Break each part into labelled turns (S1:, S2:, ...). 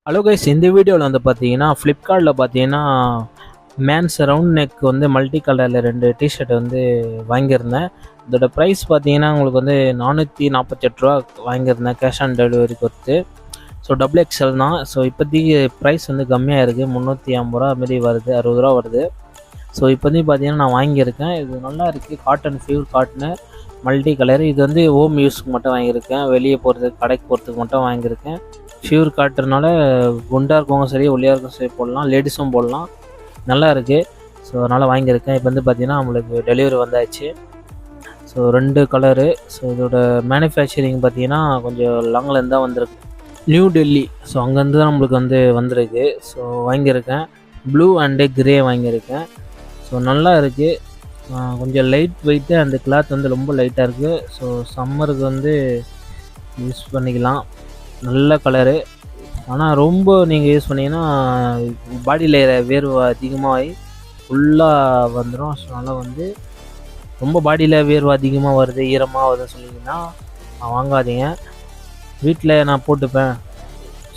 S1: Hello guys, இந்த வீடியோவில் வந்து பார்த்தீங்கன்னா ஃப்ளிப்கார்ட்டில் பார்த்தீங்கன்னா மேன்ஸ் ரவுண்ட் நெக் வந்து மல்டி கலரில் 2 டிஷர்ட் வந்து வாங்கியிருந்தேன். இதோட ப்ரைஸ் பார்த்தீங்கன்னா உங்களுக்கு வந்து 448 ரூபா வாங்கியிருந்தேன் கேஷ் ஆன் டெலிவரி கொடுத்து. ஸோ டபுள் எக்ஸ்எல் தான். ஸோ இப்போதைக்கு ப்ரைஸ் வந்து கம்மியாக இருக்குது, 350 ரூபா மாரி வருது, 60 ரூபா வருது. ஸோ இப்போதைக்கு பார்த்தீங்கன்னா நான் வாங்கியிருக்கேன். இது நல்லா இருக்குது, cotton pure cotton multi colour. இது வந்து ஹோம் யூஸ்க்கு மட்டும் வாங்கியிருக்கேன், வெளியே போகிறதுக்கு கடைக்கு போகிறதுக்கு மட்டும் வாங்கியிருக்கேன். ஃபியூர் காட்டுறதுனால குண்டாக இருக்கவங்க சரி, ஒல்லியாக இருக்கும் சரி போடலாம், லேடிஸும் போடலாம், நல்லா இருக்குது. ஸோ அதனால் வாங்கியிருக்கேன். இப்போ வந்து பார்த்திங்கன்னா நம்மளுக்கு டெலிவரி வந்தாச்சு. So 2 colour. ஸோ இதோட மேனுஃபேக்சரிங் பார்த்திங்கன்னா கொஞ்சம் லாங்கிலேருந்து தான் வந்திருக்கு, நியூ டெல்லி. ஸோ அங்கேருந்து தான் நம்மளுக்கு வந்து வந்திருக்கு. ஸோ வாங்கியிருக்கேன், ப்ளூ அண்டு கிரே வாங்கியிருக்கேன். ஸோ நல்லா இருக்குது, கொஞ்சம் லைட் வெயிட்டு, அந்த கிளாத் வந்து ரொம்ப லைட்டாக இருக்குது. ஸோ சம்மருக்கு வந்து யூஸ் பண்ணிக்கலாம், நல்ல கலரு. ஆனால் ரொம்ப நீங்கள் யூஸ் பண்ணிங்கன்னா பாடியில் வேர்வை அதிகமாகி ஃபுல்லாக வந்துடும். ஸோ அதனால் வந்து ரொம்ப பாடியில் வேர்வை அதிகமாக வருது, ஈரமாக வருதுன்னு சொன்னீங்கன்னா வாங்காதீங்க. வீட்டில் நான் போட்டுப்பேன்,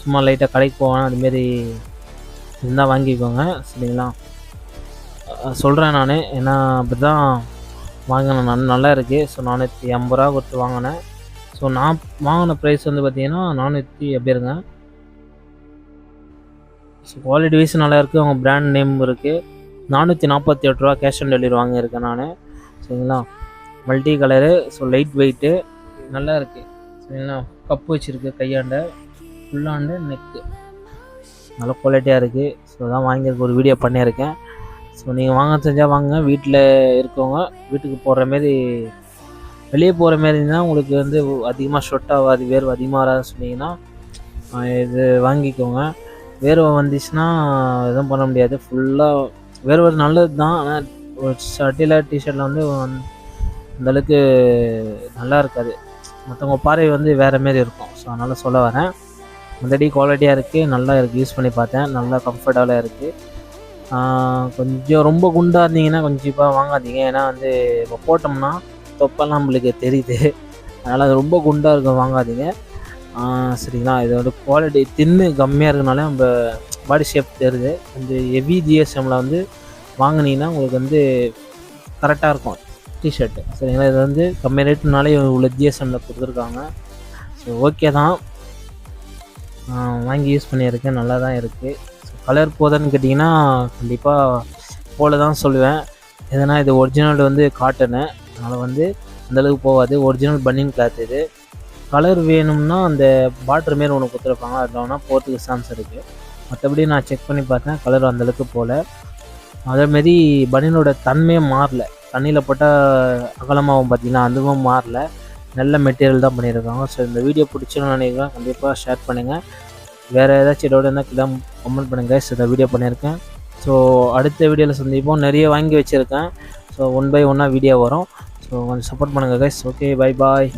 S1: சும்மா லைட்டாக கடைக்கு போவேன், அதுமாரி இருந்தால் வாங்கிக்கோங்க, சரிங்களா? சொல்கிறேன் நான், ஏன்னா அப்படி தான் வாங்கினேன் நான், நல்லா இருக்குது. ஸோ 450 ரூபா கொடுத்து வாங்கினேன். ஸோ நான் வாங்கின ப்ரைஸ் வந்து பார்த்திங்கன்னா 400 எப்படி இருங்க. ஸோ குவாலிட்டி வைஸ் நல்லா இருக்குது, அவங்க பிராண்ட் நேம் இருக்குது. 448 ரூபா கேஷ் ஆன் டெலிவரி வாங்கியிருக்கேன் நான், சரிங்களா? Multi colour. So light weight, நல்லா இருக்குது, சரிங்களா? கப்பு வச்சுருக்கு கையாண்ட, ஃபுல்லாண்டு நெக்கு, நல்ல குவாலிட்டியாக இருக்குது. ஸோ தான் வாங்கியிருக்க, ஒரு வீடியோ பண்ணியிருக்கேன். ஸோ நீங்கள் வாங்க செஞ்சால் வாங்க, வீட்டில் இருக்கவங்க வீட்டுக்கு போடுற மாரி, வெளியே போகிற மாரி இருந்தால் உங்களுக்கு வந்து அதிகமாக ஸ்வெட் ஆகாது, வேர்வை அதிகமாக வராதுன்னு சொன்னீங்கன்னா இது வாங்கிக்கோங்க. வேர்வை வந்துச்சுன்னா எதுவும் பண்ண முடியாது, ஃபுல்லாக வேர்வை நல்லது தான். ஆனால் ஒரு ஷர்ட்டில் டிஷர்ட்டில் வந்து அந்தளவுக்கு நல்லா இருக்காது, மற்றவங்க பார்வை வந்து வேறு மாரி இருக்கும். ஸோ அதனால் சொல்ல வரேன். மற்றபடி குவாலிட்டியாக இருக்குது, நல்லா இருக்குது, யூஸ் பண்ணி பார்த்தேன், நல்லா கம்ஃபர்டபுளாக இருக்குது. கொஞ்சம் ரொம்ப குண்டாக இருந்தீங்கன்னா கொஞ்சம் வாங்காதீங்க, ஏன்னா வந்து இப்போ போட்டோம்னா தொப்பெல்லாம் நம்மளுக்கு தெரியுது, அதனால் அது ரொம்ப குண்டாக இருக்கும், வாங்காதீங்க, சரிங்களா? இதோட குவாலிட்டி தின்னு கம்மியாக இருக்கனால நம்ம பாடி ஷேப் தெரியுது. இந்த ஹெவி ஜிஎஸ்எம்மில் வந்து வாங்கினீங்கன்னா உங்களுக்கு வந்து கரெக்டாக இருக்கும் டிஷர்ட்டு, சரிங்களா? இது வந்து கம்மி ரேட்டுனாலே இவ்வளோ ஜிஎஸ்எம்மில் கொடுத்துருக்காங்க. ஸோ ஓகே தான், வாங்கி யூஸ் பண்ணியிருக்கேன், நல்லா தான் இருக்குது. ஸோ கலர் போதான்னு கேட்டிங்கன்னா கண்டிப்பாக போல தான் சொல்லுவேன். எதனா இது ஒரிஜினல் வந்து காட்டனு, அதனால் வந்து அந்தளவுக்கு போகாது, ஒரிஜினல் பனியன் கிளாத். இது கலர் வேணும்னா அந்த பாட்ரு மாரி ஒன்று கொடுத்துருப்பாங்க, அதில் வேணால் போகிறதுக்கு சான்ஸ் இருக்குது. மற்றபடி நான் செக் பண்ணி பார்த்தேன், கலர் அந்தளவுக்கு போகல. அதேமாரி பனியனோட தன்மையே மாறல, தண்ணியில் போட்டால் அகலமாகவும் பார்த்தீங்கன்னா அதுவும் மாறல, நல்ல மெட்டீரியல் தான் பண்ணியிருக்காங்க. ஸோ இந்த வீடியோ பிடிச்சுன்னு நினைக்கிறேன், கண்டிப்பாக ஷேர் பண்ணுங்கள். வேறு ஏதாச்சும் டவுட் இருந்தால் கீழே கமெண்ட் பண்ணுங்கள். ஸோ இந்த வீடியோ பண்ணியிருக்கேன். ஸோ அடுத்த வீடியோவில் சந்திப்போம். நிறைய வாங்கி வச்சுருக்கேன், ஸோ 1 by 1 வீடியோ வரும். ஸோ கொஞ்சம் சப்போர்ட் பண்ணுங்கள் கைஸ். Okay, bye bye.